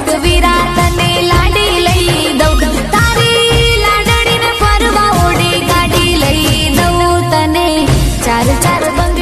જગવીરા તને લાડી લઈ દઉં તારી લાડડીને ફરવા ઓડી ગાડી લઈ દઉં તને ચાર ચાર બંગલા